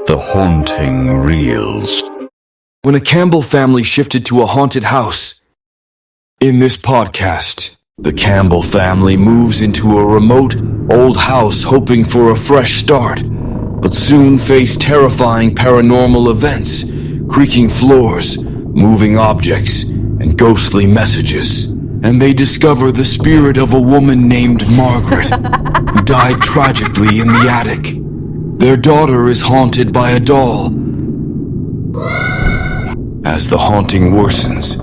The haunting reels. When a Campbell family shifted to a haunted house. In this podcast, the Campbell family moves into a remote, old house hoping for a fresh start, but soon face terrifying paranormal events, creaking floors, moving objects, and ghostly messages. And they discover the spirit of a woman named Margaret, who died tragically in the attic. Their daughter is haunted by a doll. As the haunting worsens,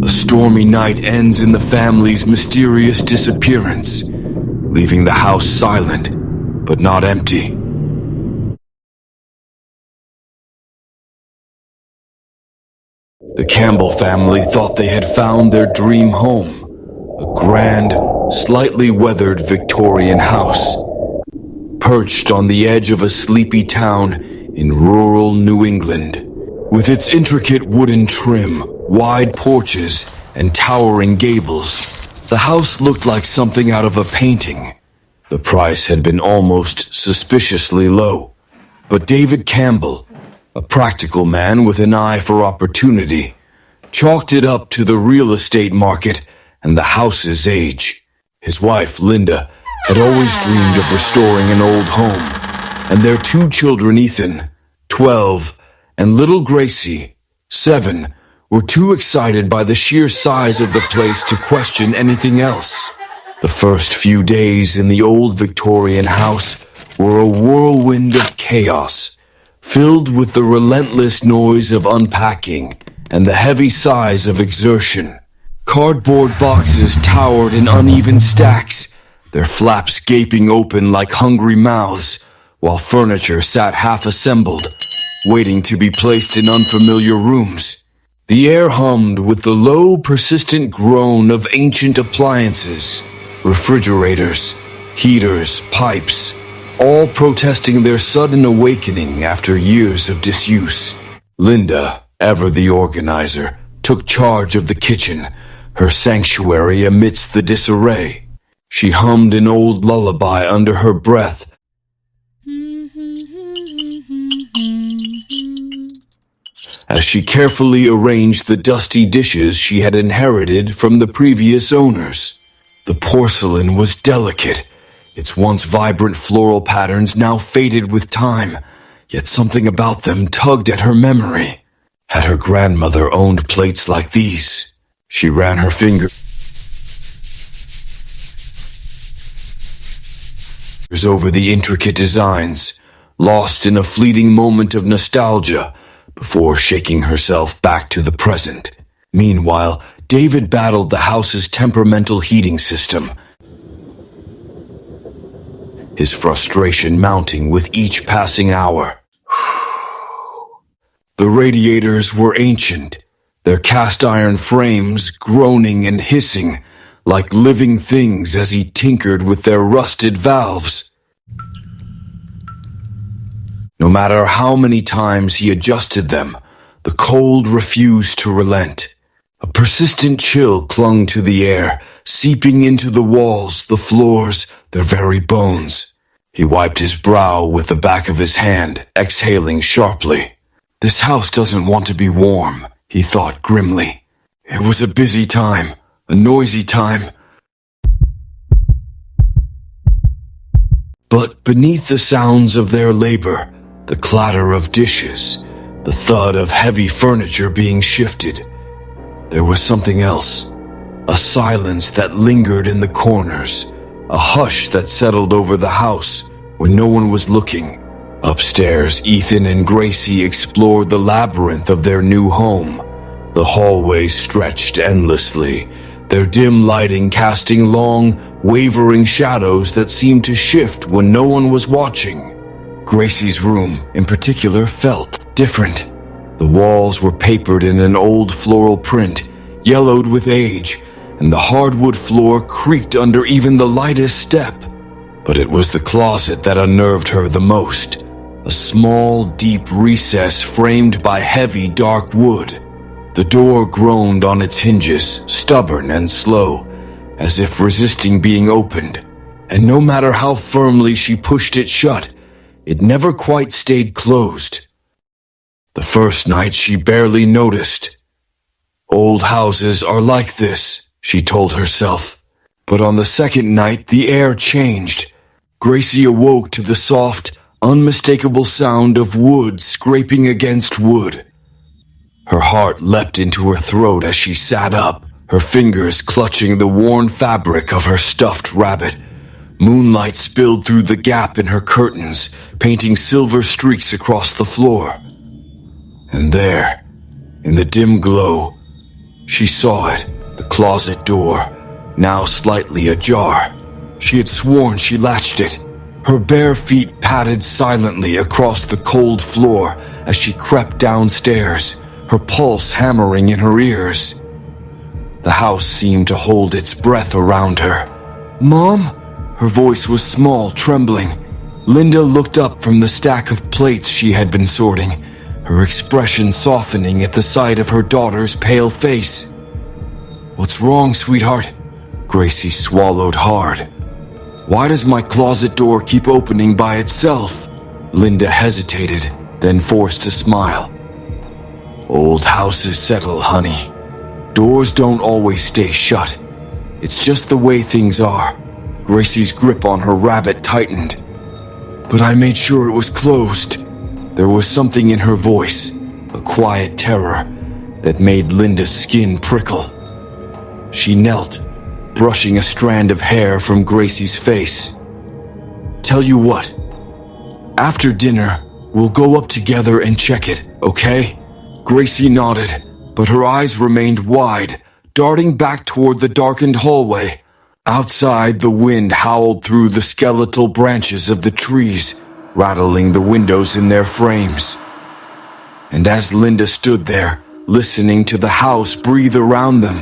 a stormy night ends in the family's mysterious disappearance, leaving the house silent, but not empty. The Campbell family thought they had found their dream home, a grand, slightly weathered Victorian house, perched on the edge of a sleepy town in rural New England. With its intricate wooden trim, wide porches, and towering gables, the house looked like something out of a painting. The price had been almost suspiciously low, but David Campbell, a practical man with an eye for opportunity, chalked it up to the real estate market and the house's age. His wife, Linda, had always dreamed of restoring an old home, and their two children, Ethan, 12, and little Gracie, 7, were too excited by the sheer size of the place to question anything else. The first few days in the old Victorian house were a whirlwind of chaos, filled with the relentless noise of unpacking and the heavy sighs of exertion. Cardboard boxes towered in uneven stacks, their flaps gaping open like hungry mouths, while furniture sat half-assembled, waiting to be placed in unfamiliar rooms. The air hummed with the low, persistent groan of ancient appliances, refrigerators, heaters, pipes, all protesting their sudden awakening after years of disuse. Linda, ever the organizer, took charge of the kitchen, her sanctuary amidst the disarray. She hummed an old lullaby under her breath, as she carefully arranged the dusty dishes she had inherited from the previous owners. The porcelain was delicate, its once vibrant floral patterns now faded with time, yet something about them tugged at her memory. Had her grandmother owned plates like these? She ran her fingers over the intricate designs, lost in a fleeting moment of nostalgia, before shaking herself back to the present. Meanwhile, David battled the house's temperamental heating system, his frustration mounting with each passing hour. The radiators were ancient, their cast-iron frames groaning and hissing like living things as he tinkered with their rusted valves. No matter how many times he adjusted them, the cold refused to relent. A persistent chill clung to the air, seeping into the walls, the floors, their very bones. He wiped his brow with the back of his hand, exhaling sharply. This house doesn't want to be warm, he thought grimly. It was a busy time, a noisy time. But beneath the sounds of their labor, the clatter of dishes, the thud of heavy furniture being shifted, there was something else. A silence that lingered in the corners, a hush that settled over the house when no one was looking. Upstairs, Ethan and Gracie explored the labyrinth of their new home. The hallways stretched endlessly, their dim lighting casting long, wavering shadows that seemed to shift when no one was watching. Gracie's room, in particular, felt different. The walls were papered in an old floral print, yellowed with age, and the hardwood floor creaked under even the lightest step. But it was the closet that unnerved her the most. A small, deep recess framed by heavy, dark wood. The door groaned on its hinges, stubborn and slow, as if resisting being opened. And no matter how firmly she pushed it shut, it never quite stayed closed. The first night she barely noticed. Old houses are like this, she told herself. But on the second night, the air changed. Gracie awoke to the soft, unmistakable sound of wood scraping against wood. Her heart leapt into her throat as she sat up, her fingers clutching the worn fabric of her stuffed rabbit. Moonlight spilled through the gap in her curtains, painting silver streaks across the floor. And there, in the dim glow, she saw it, the closet door, now slightly ajar. She had sworn she latched it. Her bare feet padded silently across the cold floor as she crept downstairs, her pulse hammering in her ears. The house seemed to hold its breath around her. "Mom?" Her voice was small, trembling. Linda looked up from the stack of plates she had been sorting, her expression softening at the sight of her daughter's pale face. "What's wrong, sweetheart?" Gracie swallowed hard. "Why does my closet door keep opening by itself?" Linda hesitated, then forced a smile. "Old houses settle, honey. Doors don't always stay shut. It's just the way things are." Gracie's grip on her rabbit tightened. "But I made sure it was closed." There was something in her voice, a quiet terror, that made Linda's skin prickle. She knelt, brushing a strand of hair from Gracie's face. "Tell you what, after dinner, we'll go up together and check it, okay?" Gracie nodded, but her eyes remained wide, darting back toward the darkened hallway. Outside, the wind howled through the skeletal branches of the trees, rattling the windows in their frames. And as Linda stood there, listening to the house breathe around them,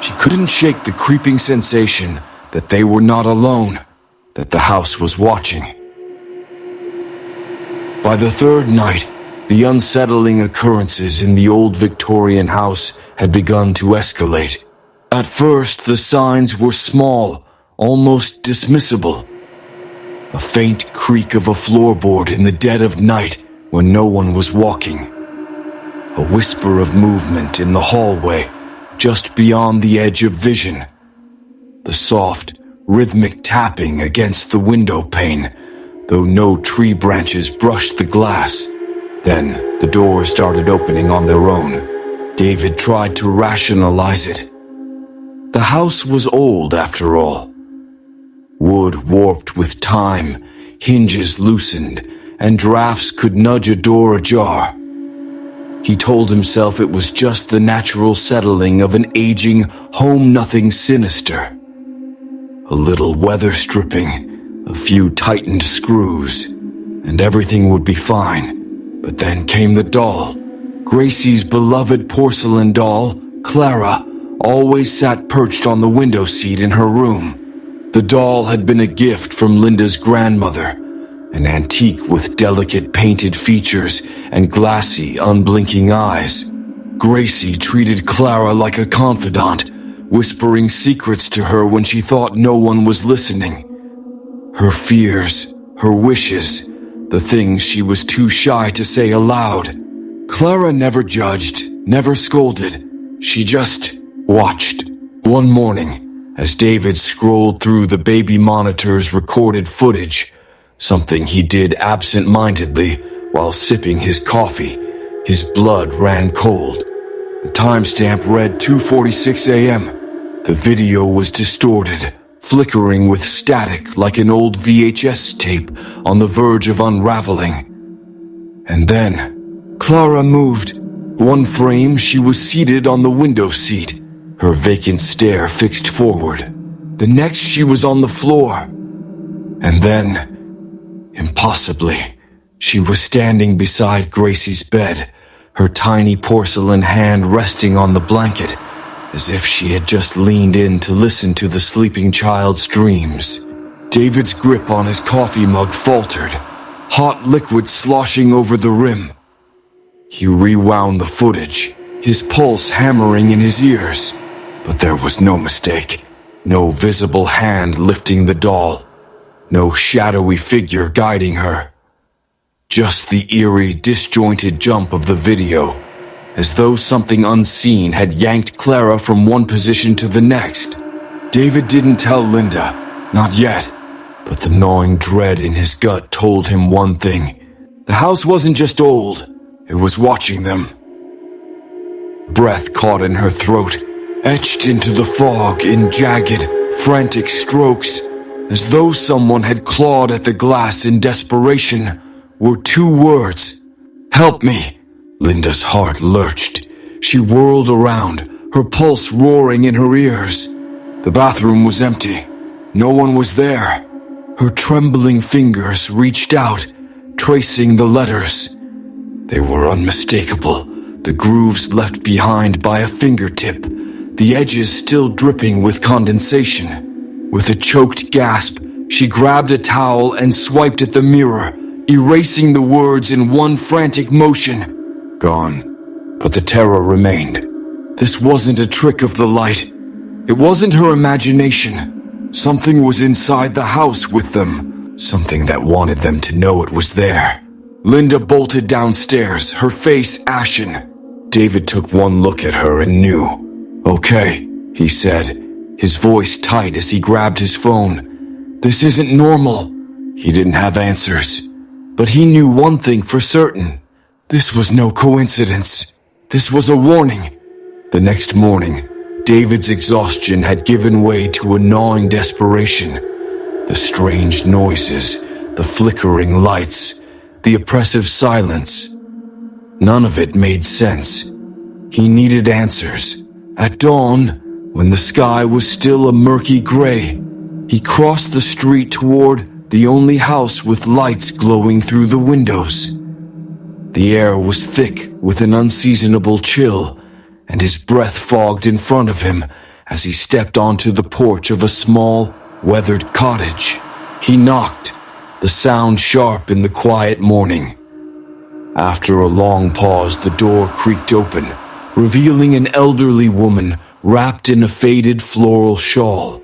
she couldn't shake the creeping sensation that they were not alone, that the house was watching. By the third night, the unsettling occurrences in the old Victorian house had begun to escalate. At first, the signs were small, almost dismissible. A faint creak of a floorboard in the dead of night when no one was walking. A whisper of movement in the hallway, just beyond the edge of vision. The soft, rhythmic tapping against the window pane, though no tree branches brushed the glass. Then, the doors started opening on their own. David tried to rationalize it. The house was old, after all. Wood warped with time, hinges loosened, and drafts could nudge a door ajar. He told himself it was just the natural settling of an aging, home-nothing sinister. A little weather stripping, a few tightened screws, and everything would be fine. But then came the doll. Gracie's beloved porcelain doll, Clara, always sat perched on the window seat in her room. The doll had been a gift from Linda's grandmother, an antique with delicate painted features and glassy, unblinking eyes. Gracie treated Clara like a confidant, whispering secrets to her when she thought no one was listening. Her fears, her wishes, the things she was too shy to say aloud. Clara never judged, never scolded. She just watched. One morning, as David scrolled through the baby monitor's recorded footage, something he did absent-mindedly while sipping his coffee, his blood ran cold. The timestamp read 2:46 a.m. The video was distorted, flickering with static like an old VHS tape on the verge of unraveling. And then, Clara moved. One frame, she was seated on the window seat, her vacant stare fixed forward. The next, she was on the floor. And then, impossibly, she was standing beside Gracie's bed, her tiny porcelain hand resting on the blanket, as if she had just leaned in to listen to the sleeping child's dreams. David's grip on his coffee mug faltered, hot liquid sloshing over the rim. He rewound the footage, his pulse hammering in his ears. But there was no mistake, no visible hand lifting the doll, no shadowy figure guiding her. Just the eerie, disjointed jump of the video, as though something unseen had yanked Clara from one position to the next. David didn't tell Linda, not yet, but the gnawing dread in his gut told him one thing. The house wasn't just old, it was watching them. Breath caught in her throat, etched into the fog in jagged, frantic strokes, as though someone had clawed at the glass in desperation, were two words. "Help me!" Linda's heart lurched. She whirled around, her pulse roaring in her ears. The bathroom was empty. No one was there. Her trembling fingers reached out, tracing the letters. They were unmistakable, the grooves left behind by a fingertip, the edges still dripping with condensation. With a choked gasp, she grabbed a towel and swiped at the mirror, erasing the words in one frantic motion. Gone. But the terror remained. This wasn't a trick of the light. It wasn't her imagination. Something was inside the house with them. Something that wanted them to know it was there. Linda bolted downstairs, her face ashen. David took one look at her and knew. "Okay," he said, his voice tight as he grabbed his phone. "This isn't normal." He didn't have answers, but he knew one thing for certain. This was no coincidence. This was a warning. The next morning, David's exhaustion had given way to a gnawing desperation. The strange noises, the flickering lights, the oppressive silence. None of it made sense. He needed answers. At dawn, when the sky was still a murky gray, he crossed the street toward the only house with lights glowing through the windows. The air was thick with an unseasonable chill, and his breath fogged in front of him as he stepped onto the porch of a small, weathered cottage. He knocked, the sound sharp in the quiet morning. After a long pause, the door creaked open, revealing an elderly woman wrapped in a faded floral shawl.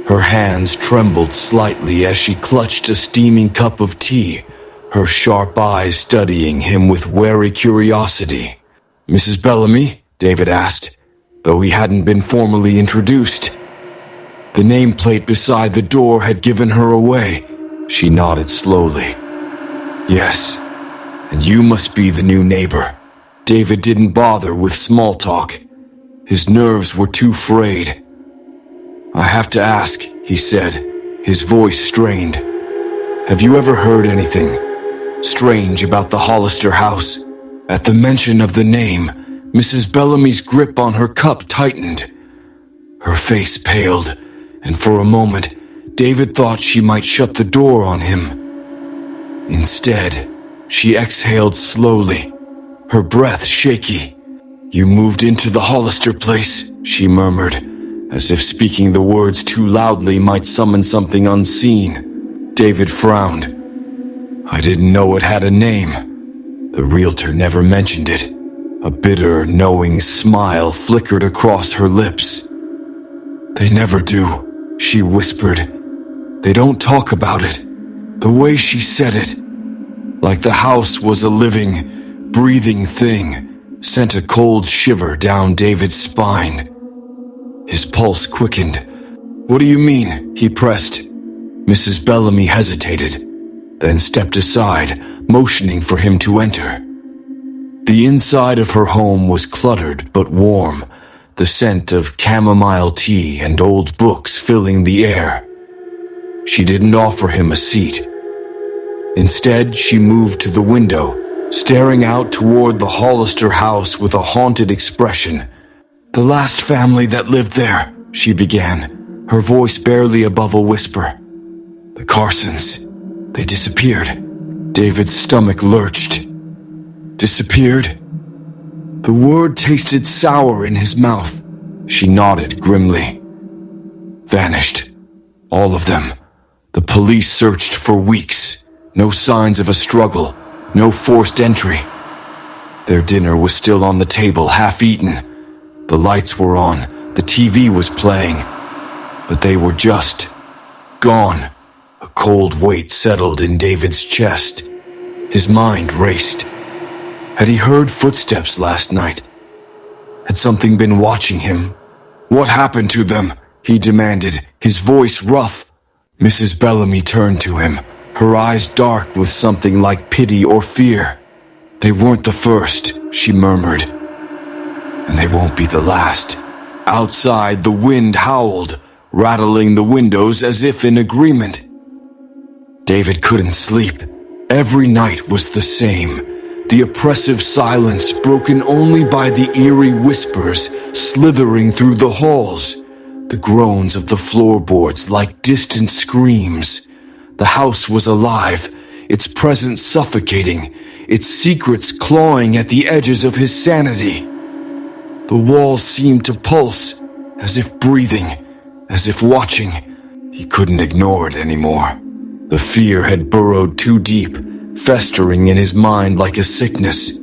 Her hands trembled slightly as she clutched a steaming cup of tea, her sharp eyes studying him with wary curiosity. "Mrs. Bellamy?" David asked, though he hadn't been formally introduced. The nameplate beside the door had given her away. She nodded slowly. "Yes, and you must be the new neighbor." David didn't bother with small talk. His nerves were too frayed. "I have to ask," he said, his voice strained. "Have you ever heard anything strange about the Hollister House?" At the mention of the name, Mrs. Bellamy's grip on her cup tightened. Her face paled, and for a moment, David thought she might shut the door on him. Instead, she exhaled slowly, her breath shaky. "You moved into the Hollister place," she murmured, as if speaking the words too loudly might summon something unseen. David frowned. "I didn't know it had a name. The realtor never mentioned it." A bitter, knowing smile flickered across her lips. "They never do," she whispered. "They don't talk about it." The way she said it, like the house was a living, breathing thing, sent a cold shiver down David's spine. His pulse quickened. "What do you mean?" he pressed. Mrs. Bellamy hesitated, then stepped aside, motioning for him to enter. The inside of her home was cluttered but warm, the scent of chamomile tea and old books filling the air. She didn't offer him a seat. Instead, she moved to the window, staring out toward the Hollister house with a haunted expression. "The last family that lived there," she began, her voice barely above a whisper. "The Carsons, they disappeared." David's stomach lurched. "Disappeared?" The word tasted sour in his mouth. She nodded grimly. "Vanished. All of them. The police searched for weeks. No signs of a struggle. No forced entry. Their dinner was still on the table, half-eaten. The lights were on. The TV was playing. But they were just gone." A cold weight settled in David's chest. His mind raced. Had he heard footsteps last night? Had something been watching him? What happened to them? He demanded, his voice rough. Mrs. Bellamy turned to him, her eyes dark with something like pity or fear. They weren't the first, she murmured. And they won't be the last. Outside, the wind howled, rattling the windows as if in agreement. David couldn't sleep. Every night was the same. The oppressive silence broken only by the eerie whispers slithering through the halls. The groans of the floorboards like distant screams. The house was alive, its presence suffocating, its secrets clawing at the edges of his sanity. The walls seemed to pulse, as if breathing, as if watching. He couldn't ignore it anymore. The fear had burrowed too deep, festering in his mind like a sickness.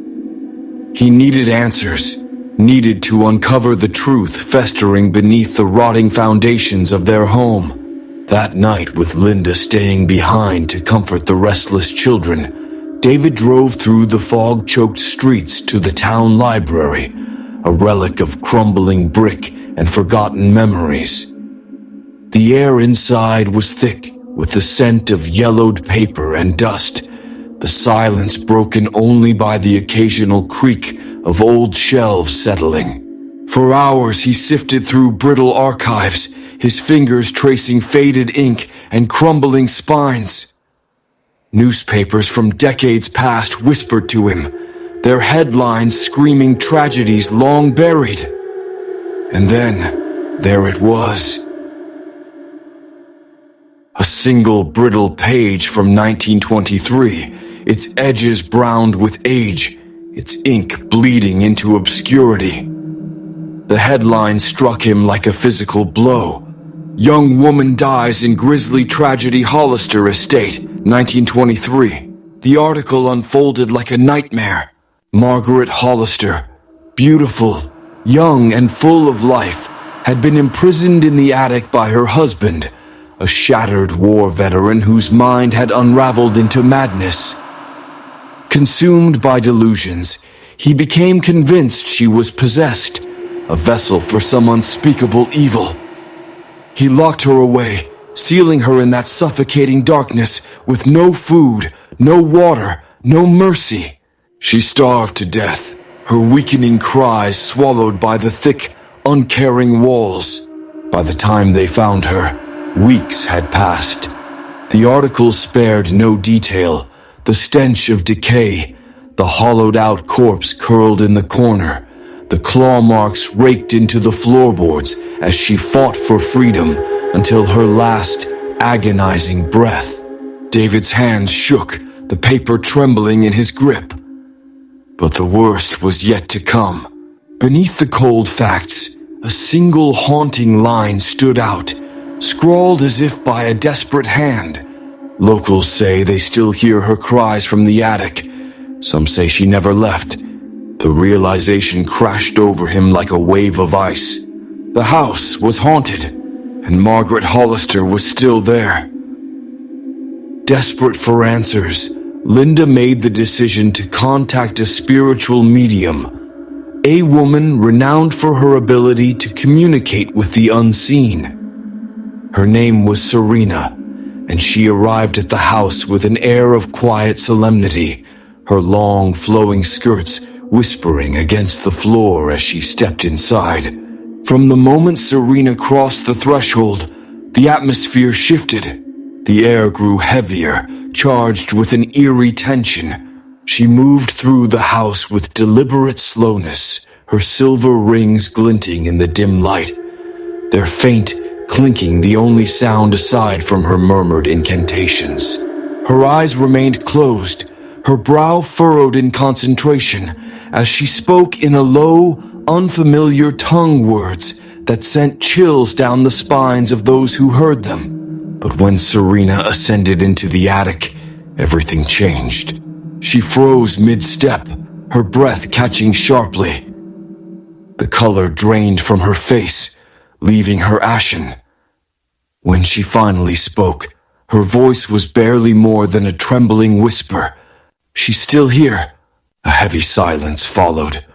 He needed answers, needed to uncover the truth festering beneath the rotting foundations of their home. That night, with Linda staying behind to comfort the restless children, David drove through the fog-choked streets to the town library, a relic of crumbling brick and forgotten memories. The air inside was thick, with the scent of yellowed paper and dust, the silence broken only by the occasional creak of old shelves settling. For hours he sifted through brittle archives, his fingers tracing faded ink and crumbling spines. Newspapers from decades past whispered to him, their headlines screaming tragedies long buried. And then, there it was. A single brittle page from 1923, its edges browned with age, its ink bleeding into obscurity. The headline struck him like a physical blow. Young woman dies in grisly tragedy Hollister estate, 1923. The article unfolded like a nightmare. Margaret Hollister, beautiful, young and full of life, had been imprisoned in the attic by her husband, a shattered war veteran whose mind had unraveled into madness. Consumed by delusions, he became convinced she was possessed, a vessel for some unspeakable evil. He locked her away, sealing her in that suffocating darkness with no food, no water, no mercy. She starved to death, her weakening cries swallowed by the thick, uncaring walls. By the time they found her, weeks had passed. The article spared no detail. The stench of decay, the hollowed-out corpse curled in the corner, the claw marks raked into the floorboards as she fought for freedom until her last agonizing breath. David's hands shook, the paper trembling in his grip. But the worst was yet to come. Beneath the cold facts, a single haunting line stood out, scrawled as if by a desperate hand. Locals say they still hear her cries from the attic. Some say she never left. The realization crashed over him like a wave of ice. The house was haunted, and Margaret Hollister was still there. Desperate for answers, Linda made the decision to contact a spiritual medium, a woman renowned for her ability to communicate with the unseen. Her name was Serena, and she arrived at the house with an air of quiet solemnity, her long, flowing skirts whispering against the floor as she stepped inside. From the moment Serena crossed the threshold, the atmosphere shifted. The air grew heavier, charged with an eerie tension. She moved through the house with deliberate slowness, her silver rings glinting in the dim light, their faint clinking the only sound aside from her murmured incantations. Her eyes remained closed, her brow furrowed in concentration, as she spoke in a low, unfamiliar tongue words that sent chills down the spines of those who heard them. But when Serena ascended into the attic, everything changed. She froze mid-step, her breath catching sharply. The color drained from her face, leaving her ashen. When she finally spoke, her voice was barely more than a trembling whisper. She's still here." A heavy silence followed.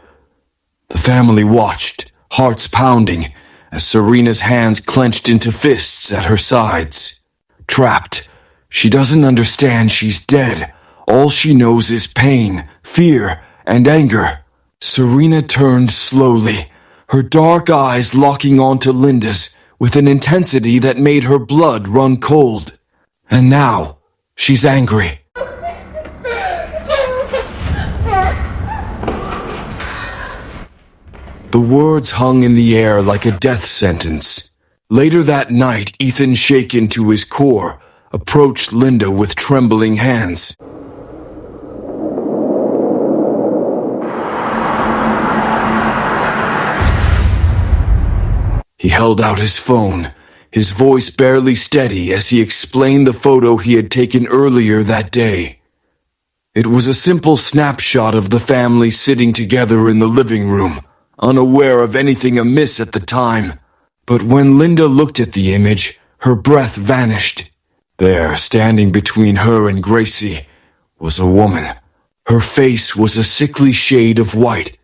The family watched, hearts pounding, as Serena's hands clenched into fists at her sides. Trapped. She doesn't understand she's dead. All she knows is pain, fear, and anger. Serena turned slowly, her dark eyes locking onto Linda's with an intensity that made her blood run cold. And now, she's angry. The words hung in the air like a death sentence. Later that night, Ethan, shaken to his core, approached Linda with trembling hands. He held out his phone, his voice barely steady as he explained the photo he had taken earlier that day. It was a simple snapshot of the family sitting together in the living room, unaware of anything amiss at the time. But when Linda looked at the image, her breath vanished. There, standing between her and Gracie, was a woman. Her face was a sickly shade of white,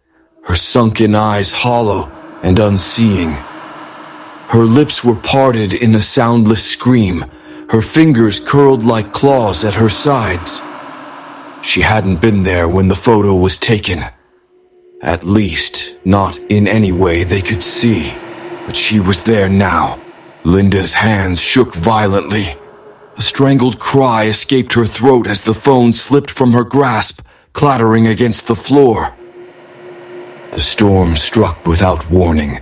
her sunken eyes hollow and unseeing. Her lips were parted in a soundless scream, her fingers curled like claws at her sides. She hadn't been there when the photo was taken. At least, not in any way they could see. But she was there now. Linda's hands shook violently. A strangled cry escaped her throat as the phone slipped from her grasp, clattering against the floor. The storm struck without warning,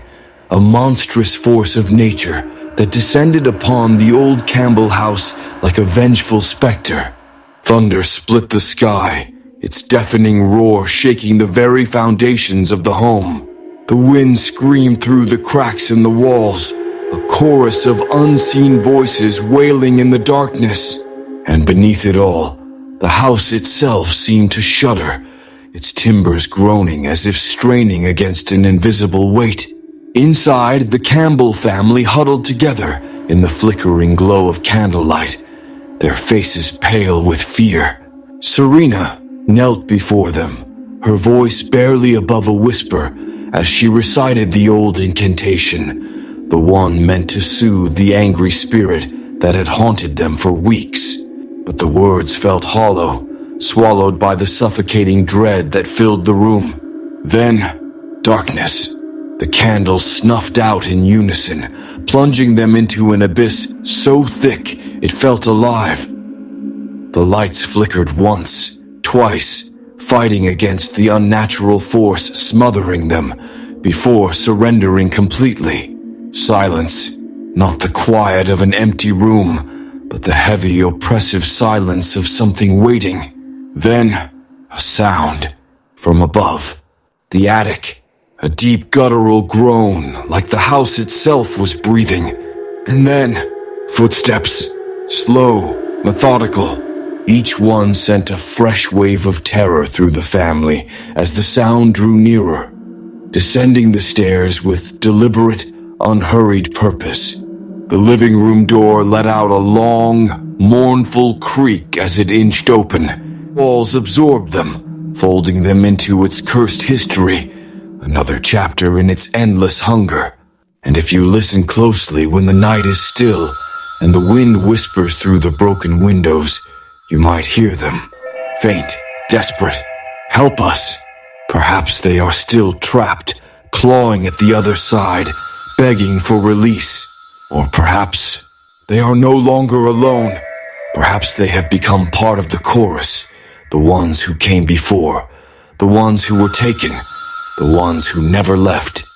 a monstrous force of nature that descended upon the old Campbell house like a vengeful specter. Thunder split the sky, its deafening roar shaking the very foundations of the home. The wind screamed through the cracks in the walls, a chorus of unseen voices wailing in the darkness. And beneath it all, the house itself seemed to shudder, its timbers groaning as if straining against an invisible weight. Inside, the Campbell family huddled together in the flickering glow of candlelight, their faces pale with fear. Serena knelt before them, her voice barely above a whisper, as she recited the old incantation, the one meant to soothe the angry spirit that had haunted them for weeks. But the words felt hollow, swallowed by the suffocating dread that filled the room. Then, darkness. The candles snuffed out in unison, plunging them into an abyss so thick it felt alive. The lights flickered once, twice, fighting against the unnatural force smothering them, before surrendering completely. Silence, not the quiet of an empty room, but the heavy, oppressive silence of something waiting. Then, a sound from above, the attic. A deep guttural groan, like the house itself was breathing. And then, footsteps, slow, methodical. Each one sent a fresh wave of terror through the family as the sound drew nearer, descending the stairs with deliberate, unhurried purpose. The living room door let out a long, mournful creak as it inched open. Walls absorbed them, folding them into its cursed history. Another chapter in its endless hunger. And if you listen closely when the night is still and the wind whispers through the broken windows, you might hear them. Faint, desperate. Help us. Perhaps they are still trapped, clawing at the other side, begging for release. Or perhaps they are no longer alone. Perhaps they have become part of the chorus, the ones who came before, the ones who were taken, the ones who never left.